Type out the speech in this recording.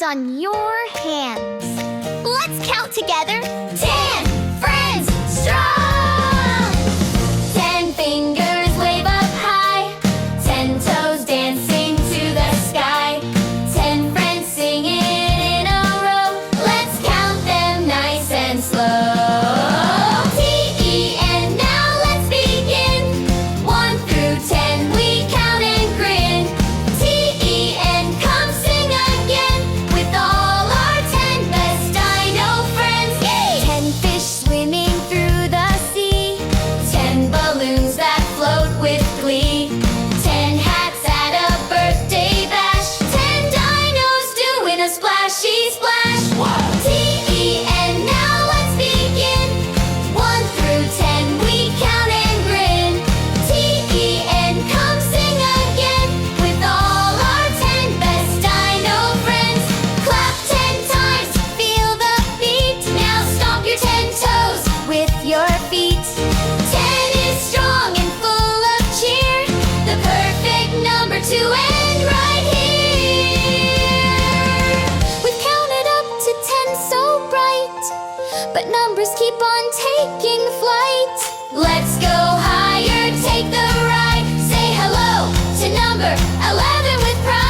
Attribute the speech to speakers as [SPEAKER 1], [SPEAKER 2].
[SPEAKER 1] on your hands. Let's count together. 10 friends strong. 10 fingers wave up high. 10 toes dancing to the sky. 10 friends singing in a row. Let's count them nice and slow. T-E-N, now let's begin. 1 through 10 we count and grin. T-E-N, come sing again with all our 10 best dino friends. Yay! 10 fish swimming through the sea. 10 balloons that float with glee. 10 hats at a birthday bash. 10 dinos doing a splashy splash. T-E-N, now let's begin. 1 through 10 we count and grin. T-E-N, come sing again with all our 10 best dino friends. Clap 10 times, feel the beat. Now stomp your 10 toes with your feet. 10 is strong and full of cheer. The perfect number to end right here. We've counted up to 10 so bright, but numbers keep on taking flight. Let's go higher, take the ride. Say hello to number 11 with pride.